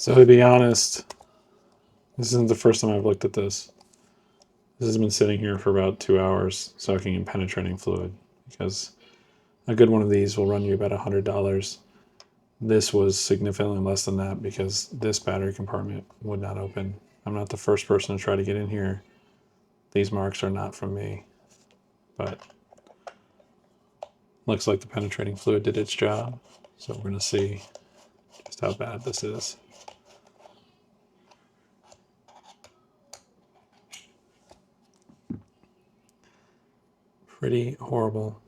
So to be honest, this isn't the first time I've looked at this. This has been sitting here for about 2 hours soaking in penetrating fluid, because a good one of these will run you about $100. This was significantly less than that because this battery compartment would not open. I'm not the first person to try to get in here. These marks are not from me, but looks like the penetrating fluid did its job. So we're going to see just how bad this is. Pretty horrible.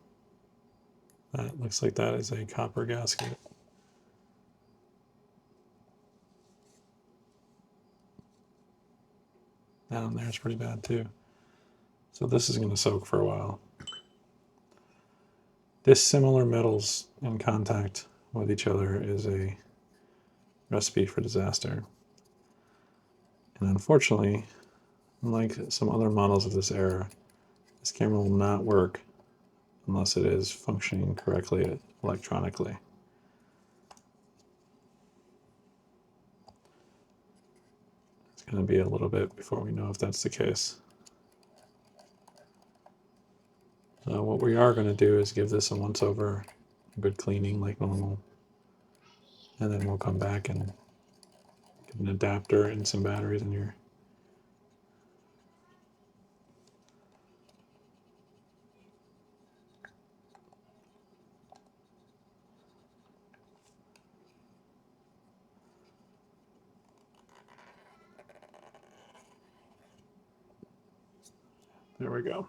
That looks like that is a copper gasket. Down there is pretty bad too. So this is going to soak for a while. Dissimilar metals in contact with each other is a recipe for disaster. And unfortunately, unlike some other models of this era, this camera will not work unless it is functioning correctly electronically. It's going to be a little bit before we know if that's the case. What we are going to do is give this a once over, a good cleaning like normal, and then we'll come back and get an adapter and some batteries in here. There we go.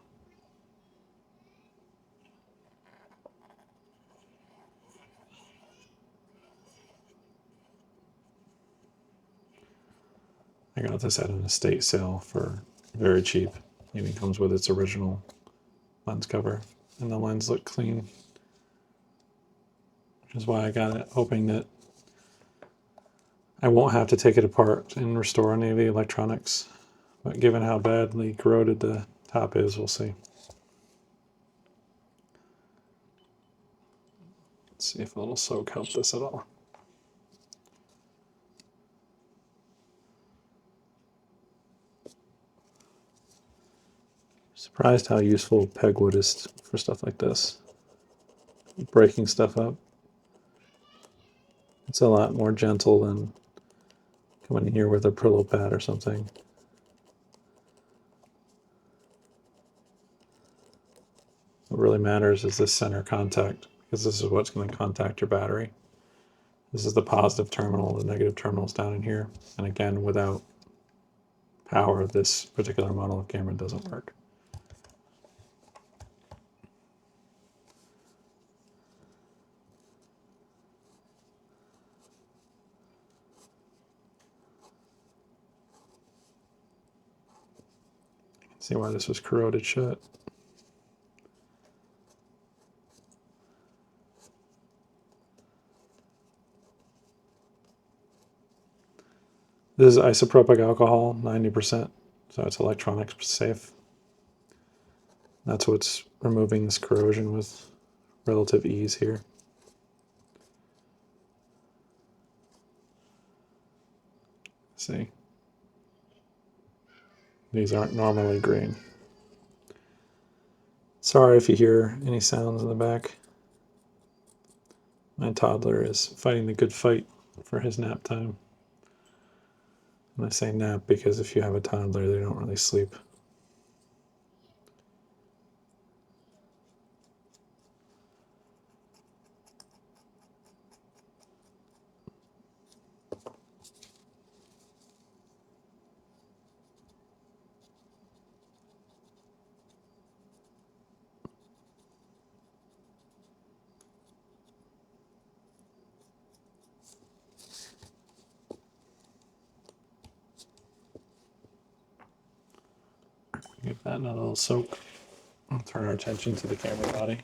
I got this at an estate sale for very cheap. It even comes with its original lens cover, and the lens looked clean, which is why I got it, hoping that I won't have to take it apart and restore any of the electronics. But given how badly corroded the top is, we'll see. Let's see if a little soak helped this at all. Surprised how useful pegwood is for stuff like this. Breaking stuff up. It's a lot more gentle than coming in here with a Brillo pad or something. What really matters is this center contact, because this is what's going to contact your battery. This is the positive terminal, the negative terminal is down in here. And again, without power, this particular model of camera doesn't work. You can see why this was corroded shut. This is isopropyl alcohol, 90%, so it's electronics safe. That's what's removing this corrosion with relative ease here. See, these aren't normally green. Sorry if you hear any sounds in the back. My toddler is fighting the good fight for his nap time. And I say nap because if you have a toddler, they don't really sleep. Give that another little soak. I'll turn our attention to the camera body.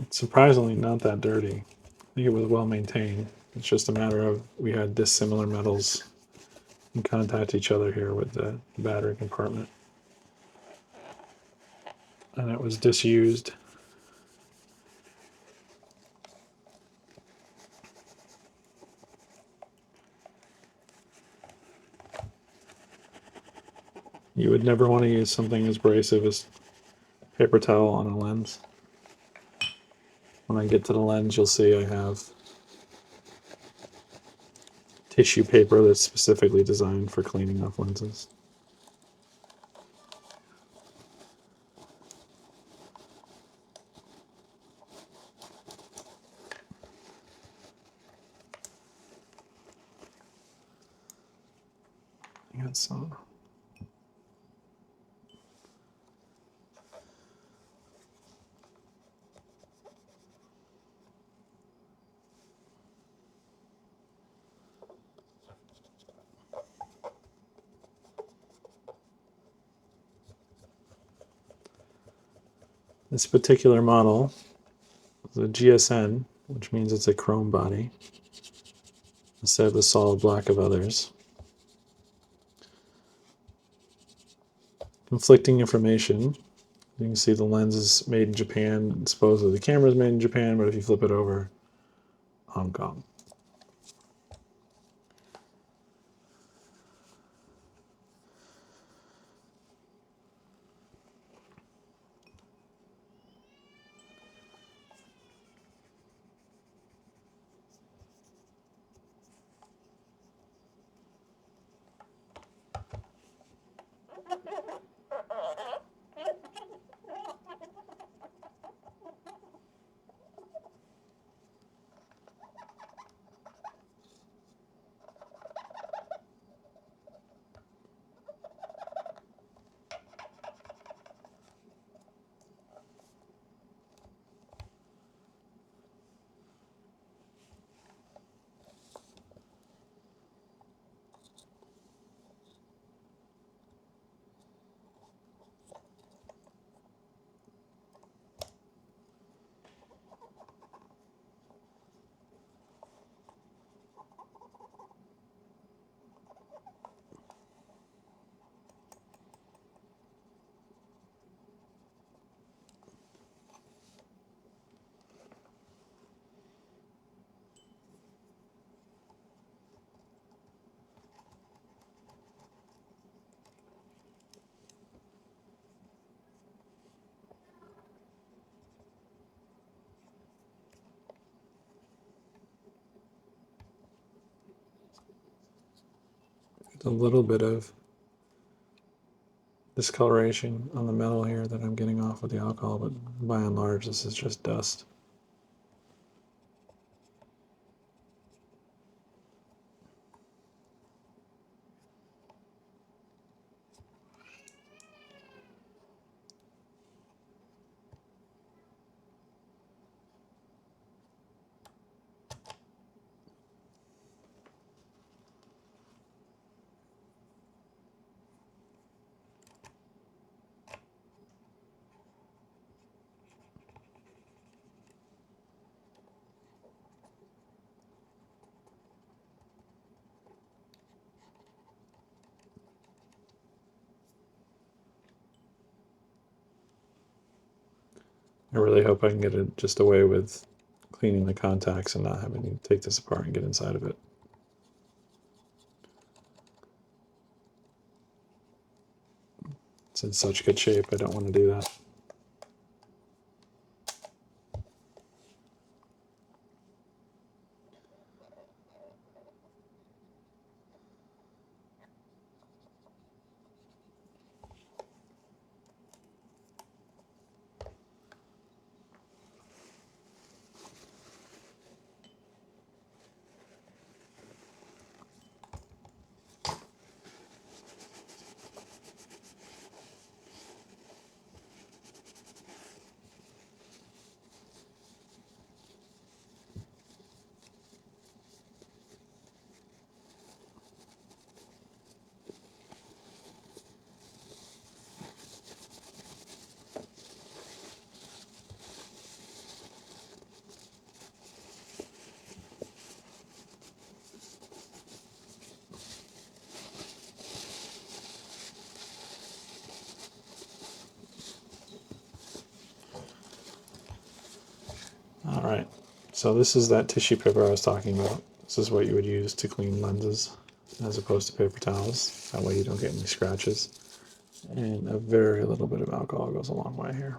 It's surprisingly not that dirty. I think it was well maintained. It's just a matter of we had dissimilar metals in contact each other here with the battery compartment. And it was disused. You would never want to use something as abrasive as paper towel on a lens. When I get to the lens, you'll see I have tissue paper that's specifically designed for cleaning off lenses. I got some. This particular model is a GSN, which means it's a chrome body, instead of the solid black of others. Conflicting information. You can see the lens is made in Japan. Supposedly the camera is made in Japan, but if you flip it over, Hong Kong. A little bit of discoloration on the metal here that I'm getting off with the alcohol, but by and large, this is just dust. I really hope I can get it just away with cleaning the contacts and not having to take this apart and get inside of it. It's in such good shape, I don't want to do that. All right, so this is that tissue paper I was talking about. This is what you would use to clean lenses as opposed to paper towels. That way you don't get any scratches. And a very little bit of alcohol goes a long way here.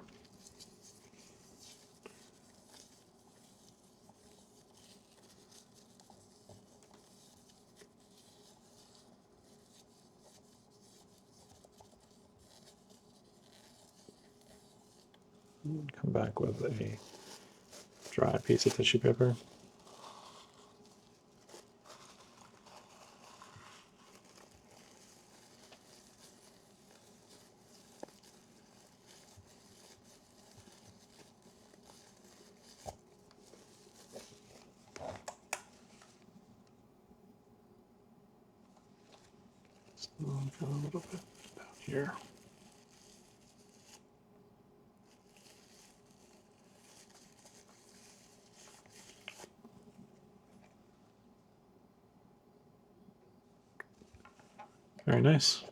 Come back with a dry piece of tissue paper. So I've got a little bit down here. Very nice.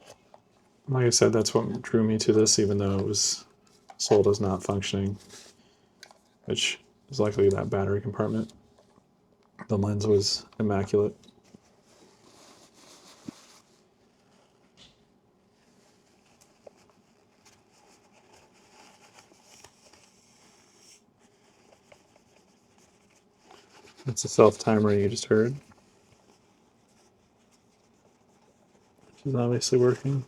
Like I said, that's what drew me to this, even though it was sold as not functioning, which is likely that battery compartment. The lens was immaculate. That's a self-timer you just heard, which is obviously working.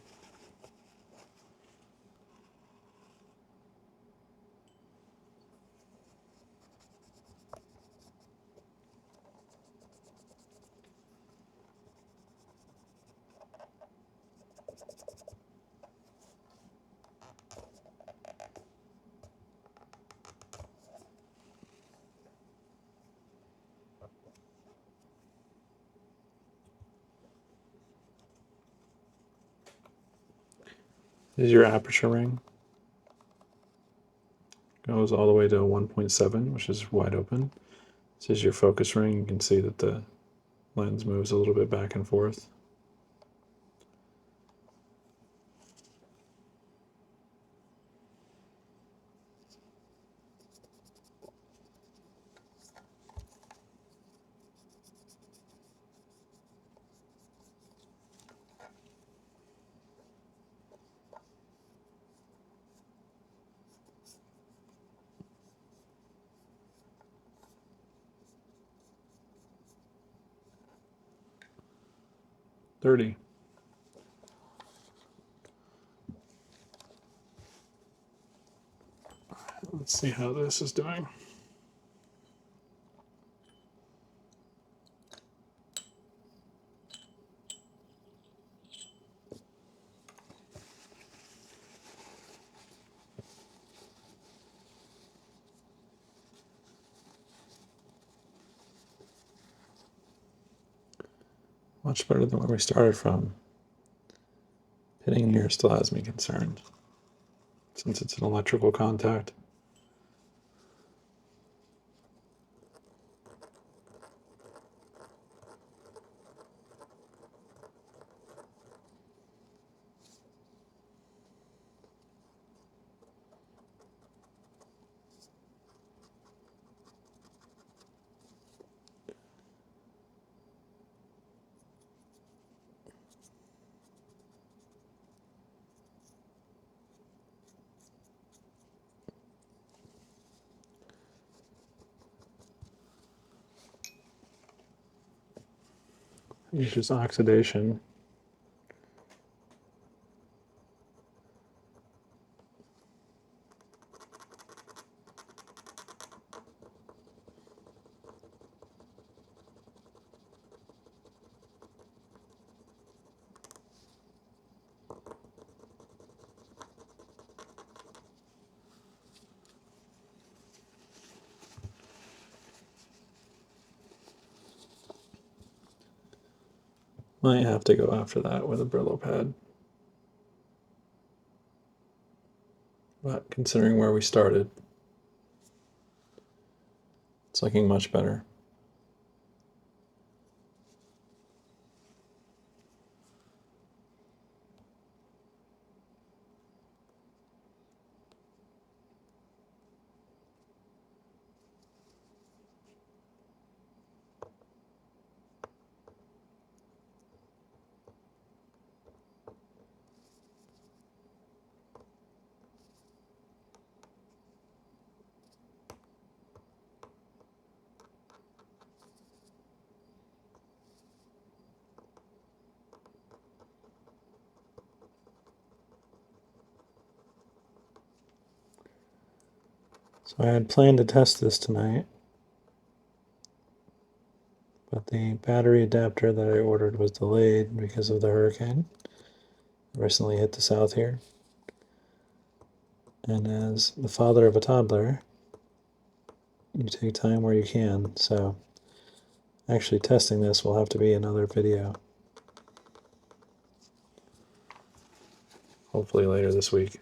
This is your aperture ring. Goes all the way to 1.7, which is wide open. This is your focus ring. You can see that the lens moves a little bit back and forth. .30. Let's see how this is doing. Much better than where we started from. Pitting here still has me concerned, since it's an electrical contact. It's just oxidation. Might have to go after that with a Brillo pad. But considering where we started, it's looking much better. So I had planned to test this tonight, but the battery adapter that I ordered was delayed because of the hurricane. It recently hit the south here. And as the father of a toddler, you take time where you can, so actually testing this will have to be another video. Hopefully later this week.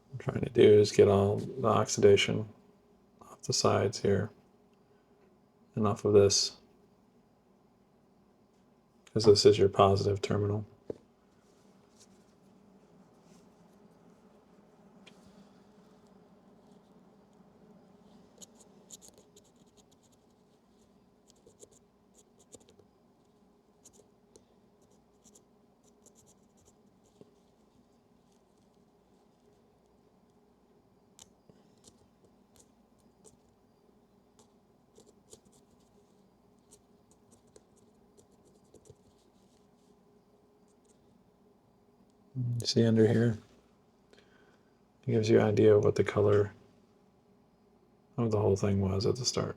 What I'm trying to do is get all the oxidation off the sides here and off of this, because this is your positive terminal. You see under here? It gives you an idea of what the color of the whole thing was at the start.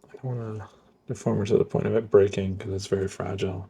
I don't want to deform it to the point of it breaking because it's very fragile.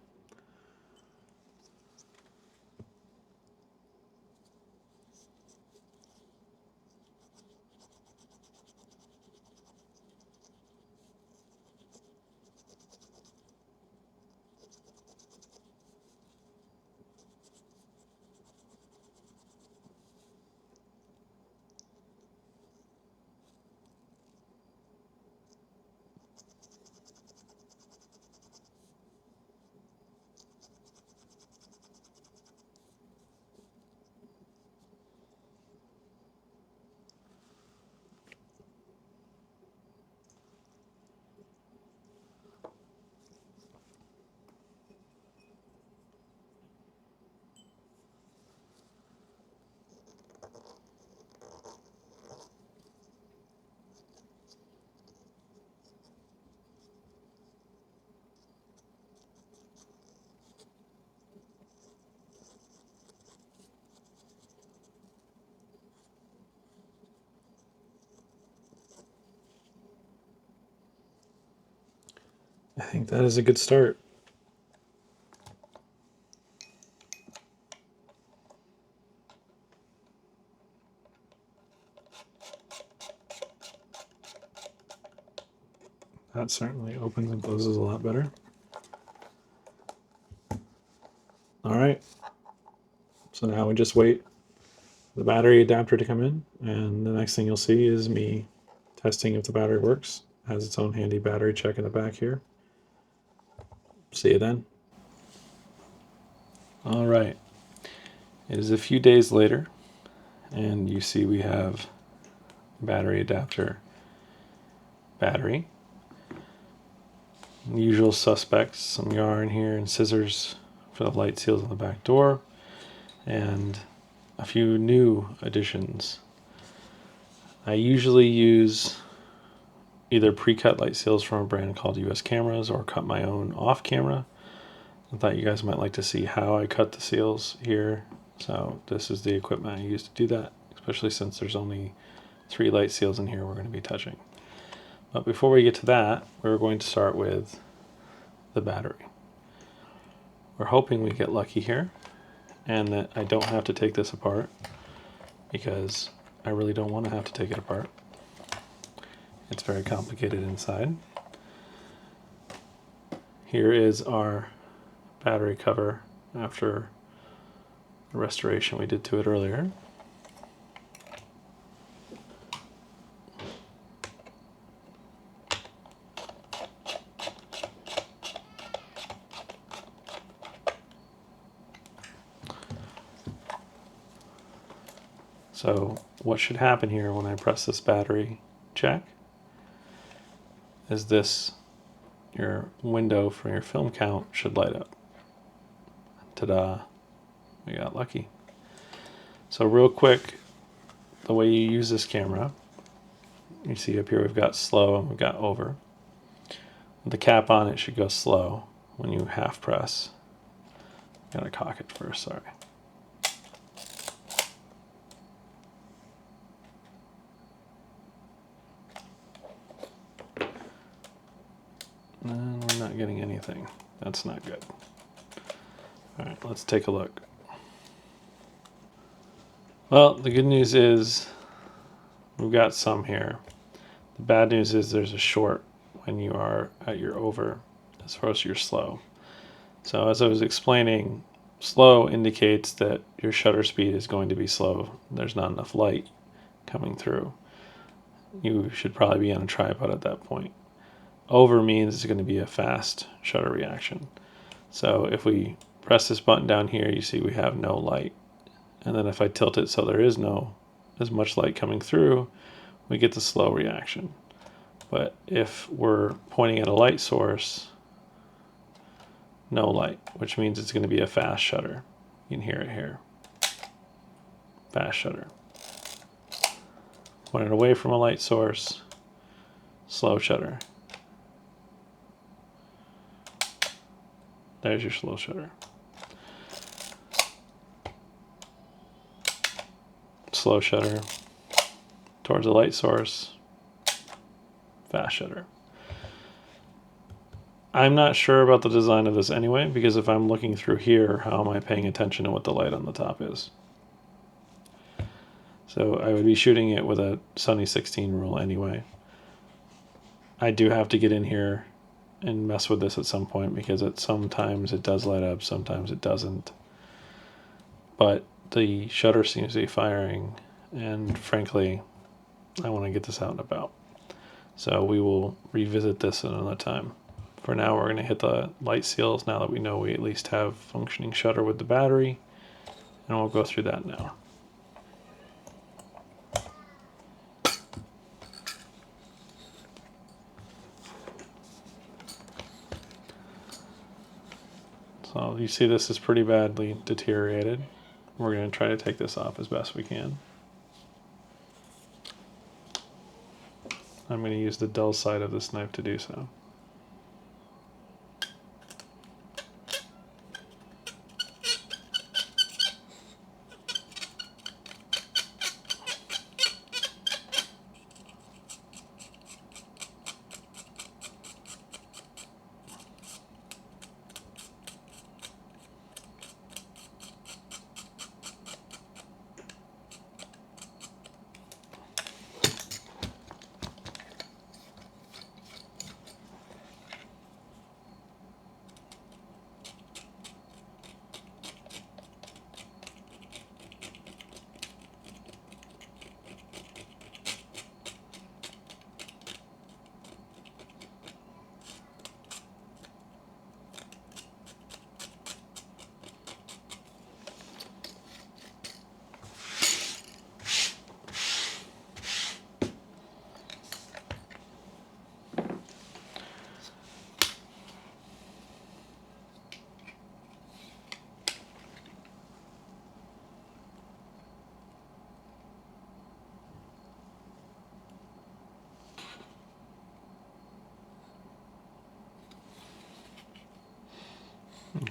I think that is a good start. That certainly opens and closes a lot better. All right. So now we just wait for the battery adapter to come in, and the next thing you'll see is me testing if the battery works. It has its own handy battery check in the back here. See you then. All right. It is a few days later, and you see we have battery adapter battery. Usual suspects, some yarn here and scissors for the light seals on the back door, and a few new additions. I usually use either pre-cut light seals from a brand called US Cameras or cut my own off camera. I thought you guys might like to see how I cut the seals here. So this is the equipment I use to do that, especially since there's only 3 light seals in here we're going to be touching. But before we get to that, we're going to start with the battery. We're hoping we get lucky here and that I don't have to take this apart, because I really don't want to have to take it apart. It's very complicated inside. Here is our battery cover after the restoration we did to it earlier. So what should happen here when I press this battery check is this, your window for your film count should light up. Ta-da, we got lucky. So real quick, the way you use this camera, you see up here we've got slow and we've got over. With the cap on, it should go slow when you half press. Gotta cock it first, sorry. And we're not getting anything. That's not good. All right, let's take a look. Well, the good news is we've got some here. The bad news is there's a short when you are at your over as far as your slow. So as I was explaining, slow indicates that your shutter speed is going to be slow. There's not enough light coming through. You should probably be on a tripod at that point. Over means it's going to be a fast shutter reaction. So if we press this button down here, you see we have no light. And then if I tilt it so there is no as much light coming through, we get the slow reaction. But if we're pointing at a light source, no light, which means it's going to be a fast shutter. You can hear it here. Fast shutter. Point it away from a light source, slow shutter. There's your slow shutter. Slow shutter towards a light source, fast shutter. I'm not sure about the design of this anyway, because if I'm looking through here, how am I paying attention to what the light on the top is? So I would be shooting it with a Sunny 16 rule anyway. I do have to get in here and mess with this at some point, because sometimes it does light up, sometimes it doesn't. But the shutter seems to be firing, and frankly, I want to get this out and about. So we will revisit this another time. For now, we're going to hit the light seals now that we know we at least have functioning shutter with the battery, and we'll go through that now. So you see this is pretty badly deteriorated. We're going to try to take this off as best we can. I'm going to use the dull side of this knife to do so.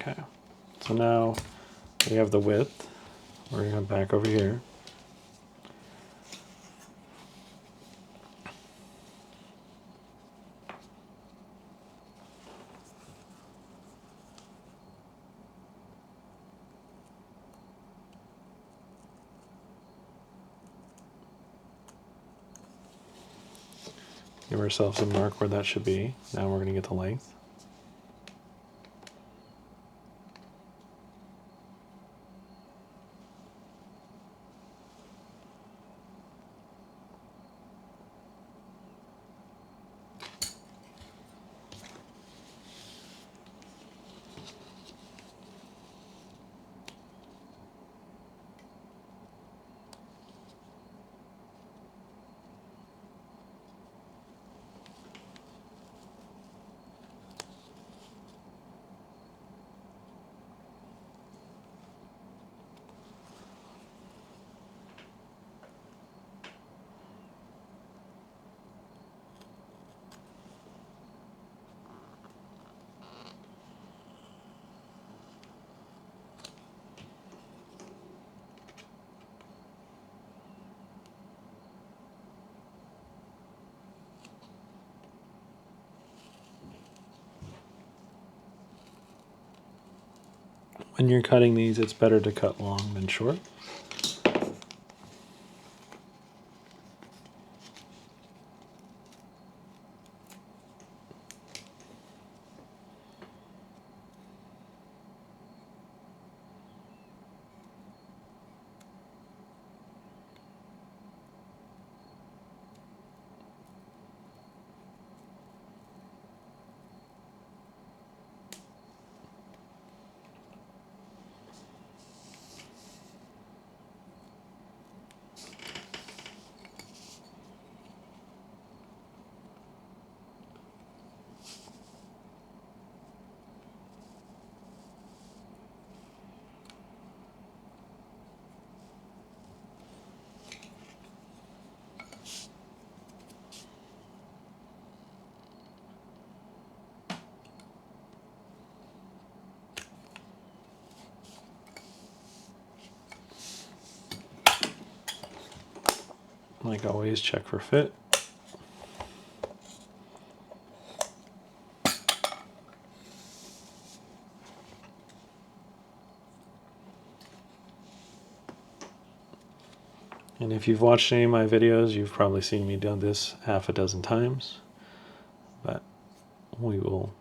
Okay, so now we have the width. We're going to come back over here. Give ourselves a mark where that should be. Now we're going to get the length. When you're cutting these, it's better to cut long than short. Like always, check for fit. And if you've watched any of my videos, you've probably seen me do this half a dozen times. But we will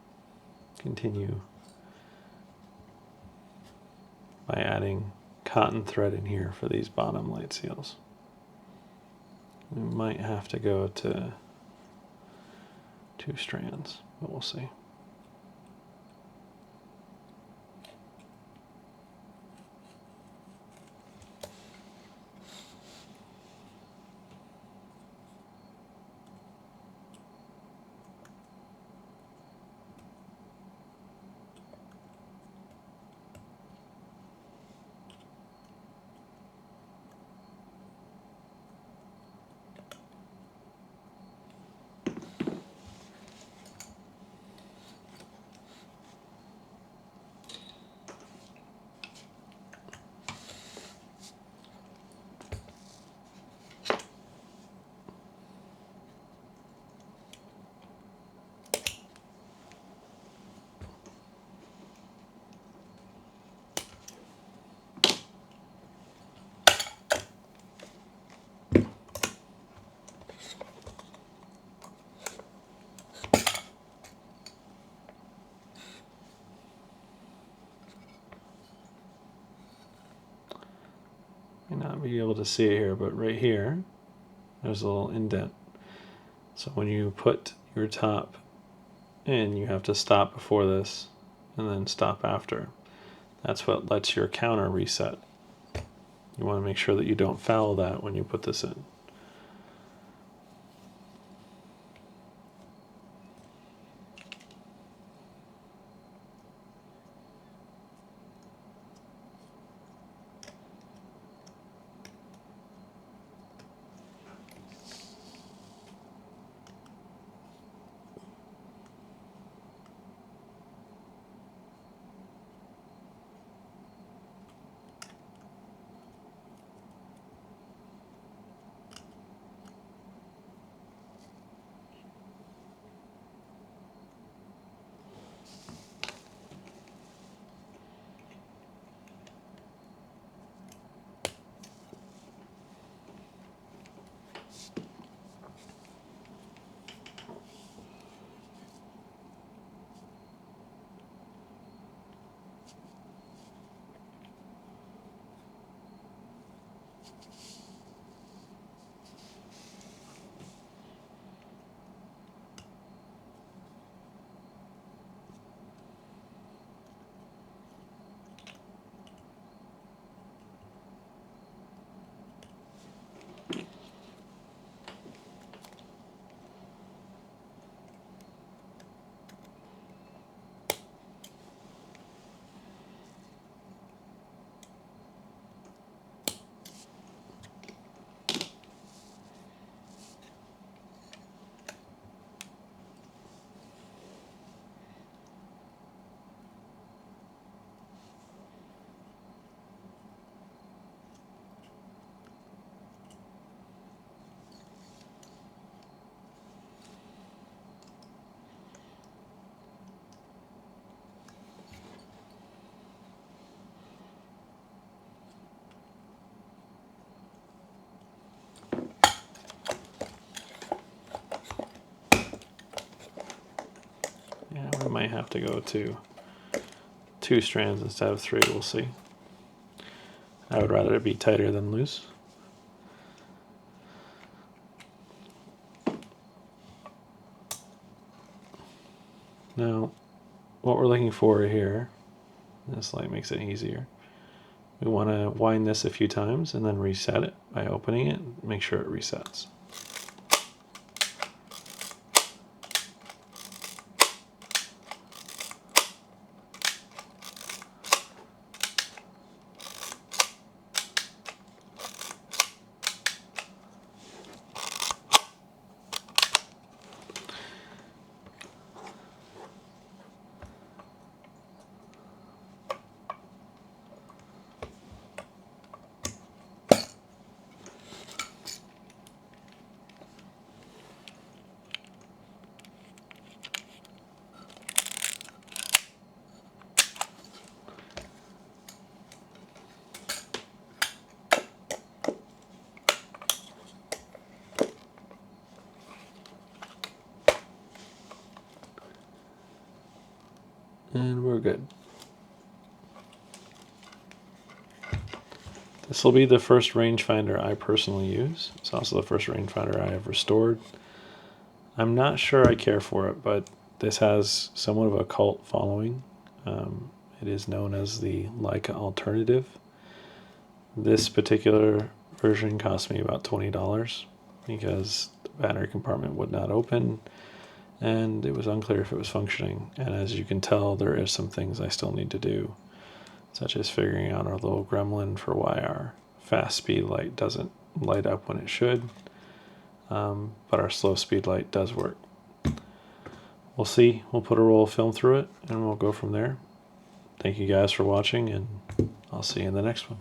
continue by adding cotton thread in here for these bottom light seals. We might have to go to 2 strands, but we'll see. May not be able to see it here, but right here, there's a little indent. So when you put your top in, you have to stop before this and then stop after. That's what lets your counter reset. You want to make sure that you don't foul that when you put this in. might have to go to 2 strands instead of 3, we'll see. I would rather it be tighter than loose. Now, what we're looking for here, this light makes it easier. We want to wind this a few times and then reset it by opening it, make sure it resets. And we're good. This will be the first rangefinder I personally use. It's also the first rangefinder I have restored. I'm not sure I care for it, but this has somewhat of a cult following. It is known as the Leica alternative. This particular version cost me about $20 because the battery compartment would not open, and it was unclear if it was functioning. And as you can tell, there is some things I still need to do, such as figuring out our little gremlin for why our fast speed light doesn't light up when it should, but our slow speed light does work. We'll see. We'll put a roll of film through it and we'll go from there. Thank you guys for watching, and I'll see you in the next one.